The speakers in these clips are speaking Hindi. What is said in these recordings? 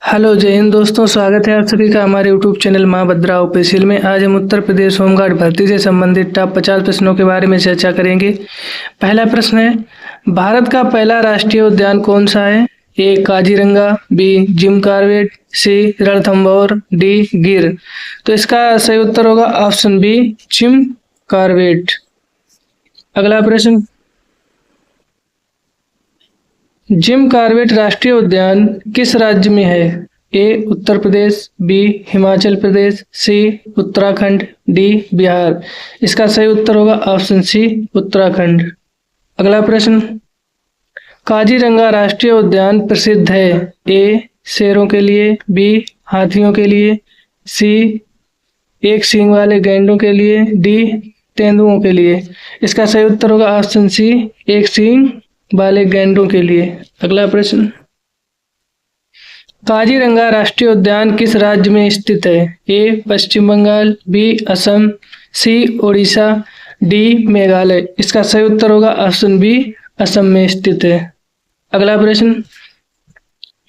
हेलो जय हिंद दोस्तों, स्वागत है आप सभी का हमारे यूट्यूब चैनल माँ भद्रा ऑफिशियल में। आज हम उत्तर प्रदेश होमगार्ड भर्ती से संबंधित टॉप 50 प्रश्नों के बारे में चर्चा करेंगे। पहला प्रश्न है, भारत का पहला राष्ट्रीय उद्यान कौन सा है? ए काजीरंगा, बी जिम कॉर्बेट, सी रणथंभौर, डी गिर। तो इसका सही उत्तर होगा ऑप्शन बी जिम कॉर्बेट। अगला प्रश्न, जिम कॉर्बेट राष्ट्रीय उद्यान किस राज्य में है? ए उत्तर प्रदेश, बी हिमाचल प्रदेश, सी उत्तराखंड, डी बिहार। इसका सही उत्तर होगा ऑप्शन सी उत्तराखंड। अगला प्रश्न, काजीरंगा राष्ट्रीय उद्यान प्रसिद्ध है? ए शेरों के लिए, बी हाथियों के लिए, सी एक सींग वाले गैंडों के लिए, डी तेंदुओं के लिए। इसका सही उत्तर होगा ऑप्शन सी एक सींग वाले गैंडों के लिए। अगला प्रश्न, काजीरंगा राष्ट्रीय उद्यान किस राज्य में स्थित है? ए पश्चिम बंगाल, बी असम, सी ओडिशा, डी मेघालय। इसका सही उत्तर होगा ऑप्शन बी असम में स्थित है। अगला प्रश्न,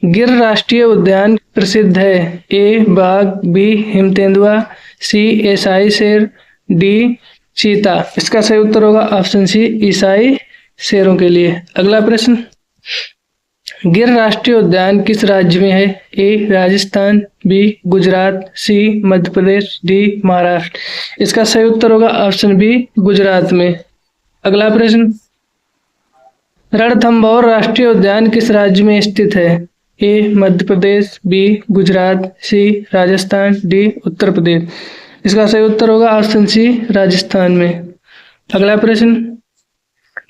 गिर राष्ट्रीय उद्यान प्रसिद्ध है? ए बाघ, बी हिम तेंदुआ, सी एसाई शेर, डी चीता। इसका सही उत्तर होगा ऑप्शन सी ईसाई शेरों के लिए। अगला प्रश्न, गिर राष्ट्रीय उद्यान किस राज्य में है? ए राजस्थान, बी गुजरात, सी मध्य प्रदेश, डी महाराष्ट्र। इसका सही उत्तर होगा ऑप्शन बी गुजरात में। अगला प्रश्न, रणथंभौर राष्ट्रीय उद्यान किस राज्य में स्थित है? ए मध्य प्रदेश, बी गुजरात, सी राजस्थान, डी उत्तर प्रदेश। इसका सही उत्तर होगा ऑप्शन सी राजस्थान में। अगला प्रश्न,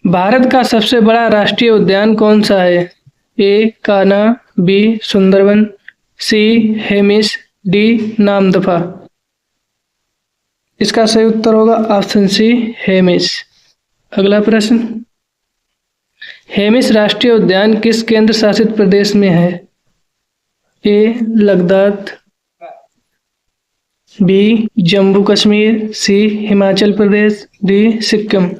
भारत का सबसे बड़ा राष्ट्रीय उद्यान कौन सा है? ए कान्हा, बी सुंदरवन, सी हेमिस, डी नामदफा। इसका सही उत्तर होगा ऑप्शन सी हेमिस। अगला प्रश्न, हेमिस राष्ट्रीय उद्यान किस केंद्र शासित प्रदेश में है? ए लद्दाख, बी जम्मू कश्मीर, सी हिमाचल प्रदेश, डी सिक्किम।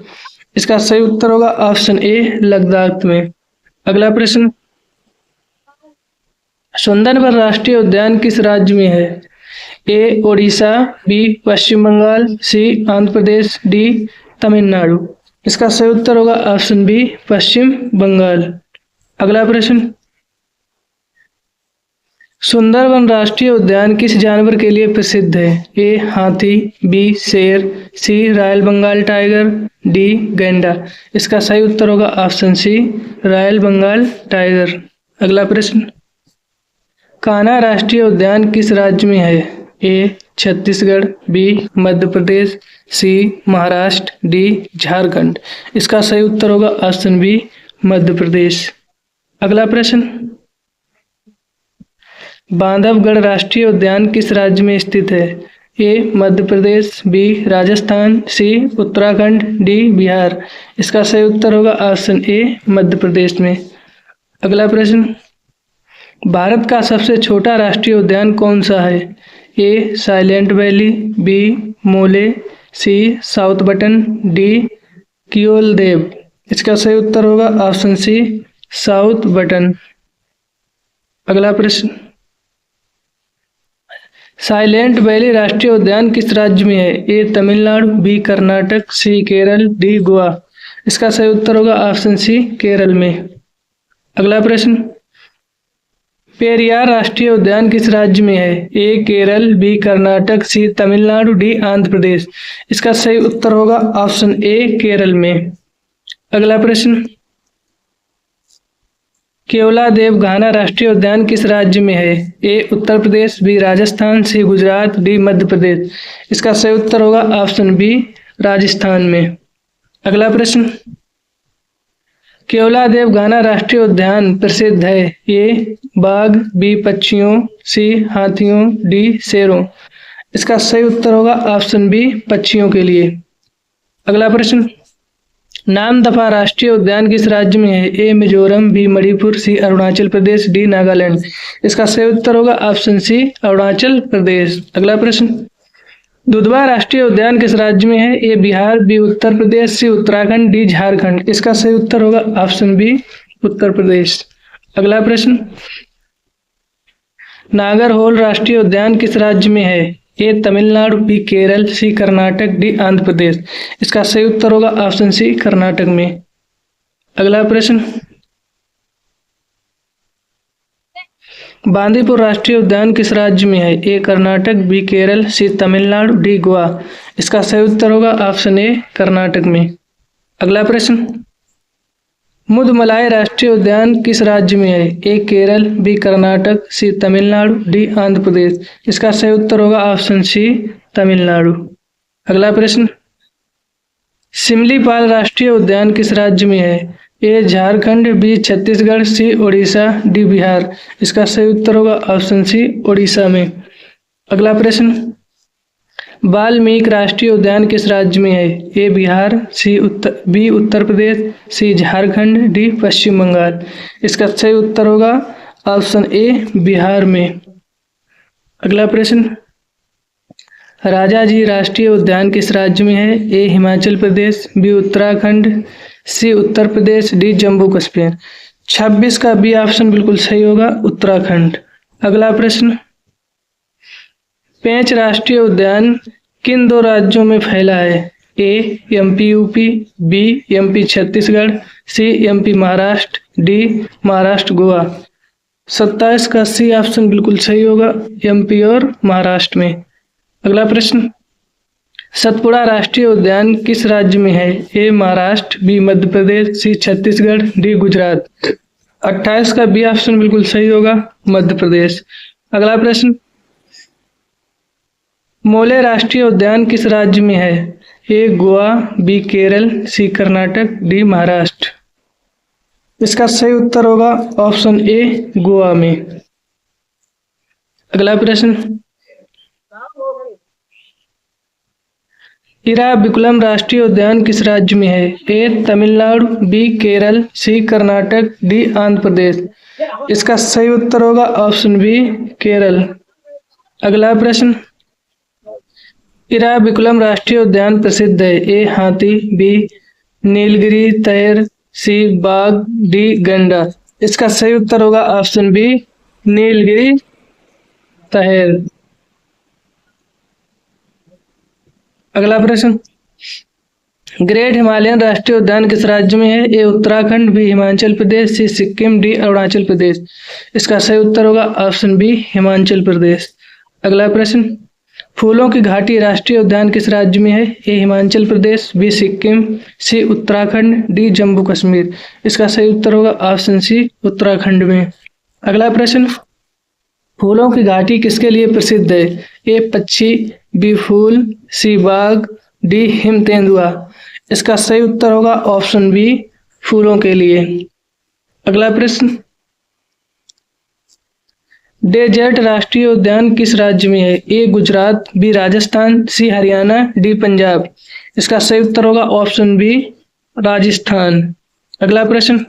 इसका सही उत्तर होगा ऑप्शन ए लद्दाख में। अगला प्रश्न, सुंदरवन राष्ट्रीय उद्यान किस राज्य में है? ए ओडिशा, बी पश्चिम बंगाल, सी आंध्र प्रदेश, डी तमिलनाडु। इसका सही उत्तर होगा ऑप्शन बी पश्चिम बंगाल। अगला प्रश्न, सुंदरवन राष्ट्रीय उद्यान किस जानवर के लिए प्रसिद्ध है? ए हाथी, बी शेर, C royal Bengal tiger, D गैंडा। इसका सही उत्तर होगा option C royal Bengal tiger. अगला प्रश्न, कान्हा राष्ट्रीय उद्यान किस राज्य में है? A Chhattisgarh, B Madhya Pradesh, C Maharashtra, D Jharkhand. इसका सही उत्तर होगा ऑप्शन बी मध्य प्रदेश। अगला प्रश्न, बांधवगढ़ राष्ट्रीय उद्यान किस राज्य में स्थित है? ए मध्य प्रदेश, बी राजस्थान, सी उत्तराखंड, डी बिहार। इसका सही उत्तर होगा ऑप्शन ए मध्य प्रदेश में। अगला प्रश्न, भारत का सबसे छोटा राष्ट्रीय उद्यान कौन सा है? ए साइलेंट वैली, बी मोले, सी साउथ बटन, डी कियोलदेव। इसका सही उत्तर होगा ऑप्शन सी साउथ बटन। अगला प्रश्न, साइलेंट वैली राष्ट्रीय उद्यान किस राज्य में है? ए तमिलनाडु, बी कर्नाटक, सी केरल, डी गोवा। इसका सही उत्तर होगा ऑप्शन सी केरल में। अगला प्रश्न, पेरियार राष्ट्रीय उद्यान किस राज्य में है? ए केरल, बी कर्नाटक, सी तमिलनाडु, डी आंध्र प्रदेश। इसका सही उत्तर होगा ऑप्शन ए केरल में। अगला प्रश्न, केवलादेव घाना राष्ट्रीय उद्यान किस राज्य में है? ए उत्तर प्रदेश, बी राजस्थान, सी गुजरात, डी मध्य प्रदेश। इसका सही उत्तर होगा ऑप्शन बी राजस्थान में। अगला प्रश्न, केवलादेव घाना राष्ट्रीय उद्यान प्रसिद्ध है? ए बाघ, बी पक्षियों, सी हाथियों, डी शेरों। इसका सही उत्तर होगा ऑप्शन बी पक्षियों के लिए। अगला प्रश्न, नामदफा राष्ट्रीय उद्यान किस राज्य में है? ए मिजोरम, बी मणिपुर, सी अरुणाचल प्रदेश, डी नागालैंड। इसका सही उत्तर होगा ऑप्शन सी अरुणाचल प्रदेश। अगला प्रश्न, दुधवा राष्ट्रीय उद्यान किस राज्य में है? ए बिहार, बी उत्तर प्रदेश, सी उत्तराखंड, डी झारखंड। इसका सही उत्तर होगा ऑप्शन बी उत्तर प्रदेश। अगला प्रश्न, नागरहोल राष्ट्रीय उद्यान किस राज्य में है? ए तमिलनाडु, बी केरल, सी कर्नाटक, डी आंध्र प्रदेश। इसका सही उत्तर होगा ऑप्शन सी कर्नाटक में। अगला प्रश्न, बांदीपुर राष्ट्रीय उद्यान किस राज्य में है? ए कर्नाटक, बी केरल, सी तमिलनाडु, डी गोवा। इसका सही उत्तर होगा ऑप्शन ए कर्नाटक में। अगला प्रश्न, मुदमलाई राष्ट्रीय उद्यान किस राज्य में है? ए केरल, बी कर्नाटक, सी तमिलनाडु, डी आंध्र प्रदेश। इसका सही उत्तर होगा ऑप्शन सी तमिलनाडु। अगला प्रश्न, सिमलीपाल राष्ट्रीय उद्यान किस राज्य में है? ए झारखंड, बी छत्तीसगढ़, सी उड़ीसा, डी बिहार। इसका सही उत्तर होगा ऑप्शन सी उड़ीसा में। अगला प्रश्न, वाल्मीकि राष्ट्रीय उद्यान किस राज्य में है? ए बिहार, बी उत्तर प्रदेश, सी झारखंड, डी पश्चिम बंगाल। इसका सही उत्तर होगा ऑप्शन ए बिहार में। अगला प्रश्न, राजाजी राष्ट्रीय उद्यान किस राज्य में है? ए हिमाचल प्रदेश, बी उत्तराखंड, सी उत्तर प्रदेश, डी जम्मू कश्मीर। 26 का बी ऑप्शन बिल्कुल सही होगा, उत्तराखंड। अगला प्रश्न, पेंच राष्ट्रीय उद्यान किन दो राज्यों में फैला है? A MP UP, B MP Chhattisgarh, C MP Maharashtra, D Maharashtra Goa. 27 का सी ऑप्शन बिल्कुल सही होगा, एमपी और महाराष्ट्र में। अगला प्रश्न, सतपुड़ा राष्ट्रीय उद्यान किस राज्य में है? ए महाराष्ट्र, बी मध्य प्रदेश, सी छत्तीसगढ़, डी गुजरात। 28 का बी ऑप्शन बिल्कुल सही होगा, मध्य प्रदेश। अगला प्रश्न, मोले राष्ट्रीय उद्यान किस राज्य में है? ए गोवा, बी केरल, सी कर्नाटक, डी महाराष्ट्र। इसका सही उत्तर होगा ऑप्शन ए गोवा में। अगला प्रश्न, इराविकुलम राष्ट्रीय उद्यान किस राज्य में है? ए तमिलनाडु, बी केरल, सी कर्नाटक, डी आंध्र प्रदेश। इसका सही उत्तर होगा ऑप्शन बी केरल। अगला प्रश्न, इराविकुलम राष्ट्रीय उद्यान प्रसिद्ध है? ए हाथी, बी नीलगिरी तैर, सी बाघ, डी गंडा। इसका सही उत्तर होगा ऑप्शन बी नीलगिरी तैर। अगला प्रश्न, ग्रेट हिमालयन राष्ट्रीय उद्यान किस राज्य में है? ए उत्तराखंड, बी हिमाचल प्रदेश, सी सिक्किम, डी अरुणाचल प्रदेश। इसका सही उत्तर होगा ऑप्शन बी हिमाचल प्रदेश। अगला प्रश्न, फूलों की घाटी राष्ट्रीय उद्यान किस राज्य में है? ए हिमाचल प्रदेश, बी सिक्किम, सी उत्तराखंड, डी जम्मू कश्मीर। इसका सही उत्तर होगा ऑप्शन सी उत्तराखंड में। अगला प्रश्न, फूलों की घाटी किसके लिए प्रसिद्ध है? ए पक्षी, बी फूल, सी बाग, डी हिम तेंदुआ। इसका सही उत्तर होगा ऑप्शन बी फूलों के लिए। अगला प्रश्न, डेजर्ट राष्ट्रीय उद्यान किस राज्य में है? ए गुजरात, बी राजस्थान, सी हरियाणा, डी पंजाब। इसका सही उत्तर होगा ऑप्शन बी राजस्थान। अगला प्रश्न,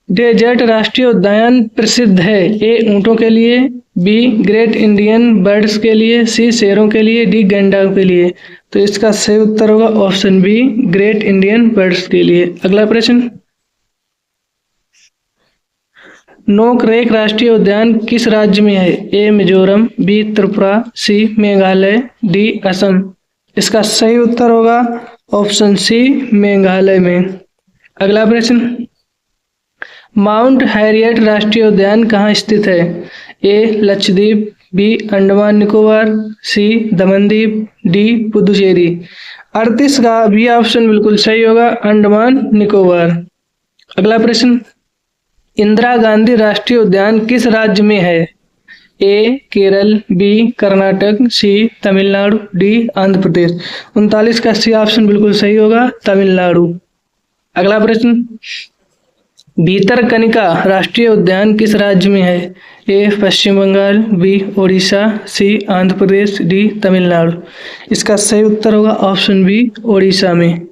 डेजर्ट राष्ट्रीय उद्यान प्रसिद्ध है? ए ऊंटों के लिए, बी ग्रेट इंडियन बर्ड्स के लिए, सी शेरों के लिए, डी गैंडा के लिए। तो इसका सही उत्तर होगा option be great Indian birds के लिए। अगला प्रश्न, नोकरेक राष्ट्रीय उद्यान किस राज्य में है? ए मिजोरम, बी त्रिपुरा, सी मेघालय, डी असम। इसका सही उत्तर होगा ऑप्शन सी मेघालय में। अगला प्रश्न, माउंट हैरियट राष्ट्रीय उद्यान कहाँ स्थित है? ए लक्षद्वीप, बी अंडमान निकोबार, सी दमनदीप, डी पुदुचेरी। 38 का बी ऑप्शन बिल्कुल सही होगा, अंडमान निकोबार। अगला प्रश्न, इंदिरा गांधी राष्ट्रीय उद्यान किस राज्य में है? ए केरल, बी कर्नाटक, सी तमिलनाडु, डी आंध्र प्रदेश। 39 का सी ऑप्शन बिल्कुल सही होगा, तमिलनाडु। अगला प्रश्न, भीतरकनिका राष्ट्रीय उद्यान किस राज्य में है? ए पश्चिम बंगाल, बी उड़ीसा, सी आंध्र प्रदेश, डी तमिलनाडु। इसका सही उत्तर होगा ऑप्शन बी उड़ीसा में।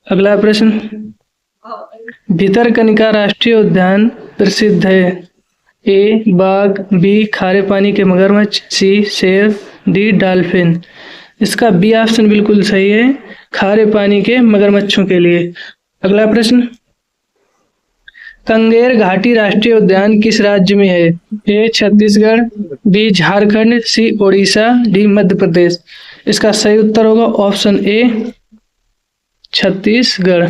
अगला प्रश्न, भीतरकनिका राष्ट्रीय उद्यान प्रसिद्ध है? ए बाघ, बी खारे पानी के मगरमच्छ, सी शेर, डी डॉल्फिन। इसका बी ऑप्शन बिल्कुल सही है, खारे पानी के मगरमच्छों के लिए। अगला प्रश्न, कंगेर घाटी राष्ट्रीय उद्यान किस राज्य में है? A Chhattisgarh, B Jharkhand, C Orissa, D Madhya Pradesh. इसका सही उत्तर होगा ऑप्शन ए छत्तीसगढ़।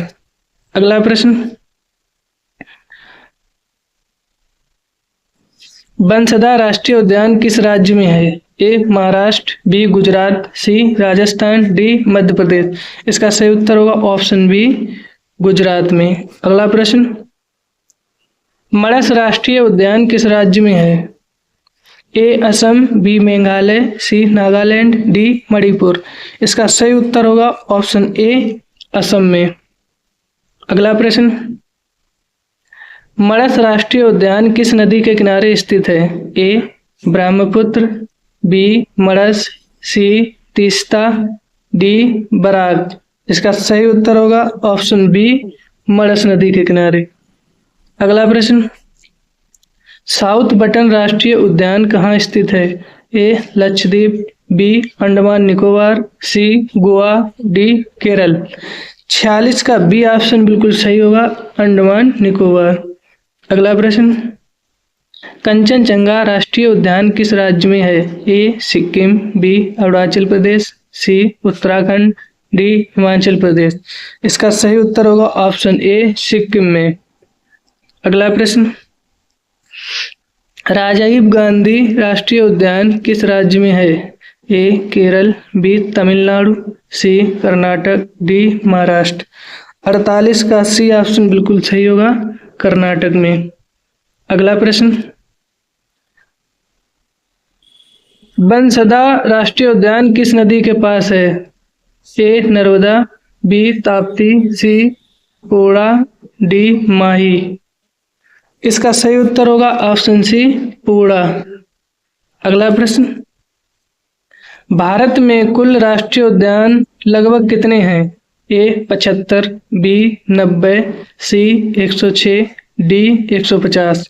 अगला प्रश्न, बंसदा राष्ट्रीय उद्यान किस राज्य में है? ए महाराष्ट्र, बी गुजरात, सी राजस्थान, डी मध्य प्रदेश। इसका सही उत्तर होगा ऑप्शन बी गुजरात में। अगला प्रश्न, मणस राष्ट्रीय उद्यान किस राज्य में है? ए असम, बी मेघालय, सी नागालैंड, डी मणिपुर। इसका सही उत्तर होगा ऑप्शन ए असम में। अगला प्रश्न, मणस राष्ट्रीय उद्यान किस नदी के किनारे स्थित है? ए ब्रह्मपुत्र, बी मणस, सी तीस्ता, डी बराक। इसका सही उत्तर होगा ऑप्शन बी मणस नदी के किनारे। अगला प्रश्न, साउथ बटन राष्ट्रीय उद्यान कहाँ स्थित है? ए लक्षद्वीप, बी अंडमान निकोबार, सी गोवा, डी केरल। 46 का बी ऑप्शन बिल्कुल सही होगा, अंडमान निकोबार। अगला प्रश्न, कंचनजंगा राष्ट्रीय उद्यान किस राज्य में है? ए सिक्किम, बी अरुणाचल प्रदेश, सी उत्तराखंड, डी हिमाचल प्रदेश। इसका सही उत्तर होगा ऑप्शन ए सिक्किम में। अगला प्रश्न, राजीव गांधी राष्ट्रीय उद्यान किस राज्य में है? ए केरल, बी तमिलनाडु, सी कर्नाटक, डी महाराष्ट्र। 48 का सी ऑप्शन बिल्कुल सही होगा, कर्नाटक में। अगला प्रश्न, बंसदा राष्ट्रीय उद्यान किस नदी के पास है? ए नर्मदा, बी ताप्ती, सी पोड़ा, डी माही। इसका सही उत्तर होगा ऑप्शन सी पोड़ा। अगला प्रश्न, भारत में कुल राष्ट्रीय उद्यान लगभग कितने हैं? ए 75, बी 90, सी 106, डी 150।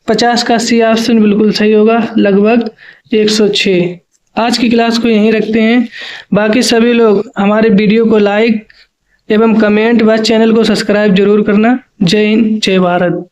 50 का सी ऑप्शन बिल्कुल सही होगा, लगभग 106। आज की क्लास को यहीं रखते हैं। बाकी सभी लोग हमारे वीडियो को लाइक एवं कमेंट व चैनल को सब्सक्राइब जरूर करना। जय हिंद, जय भारत।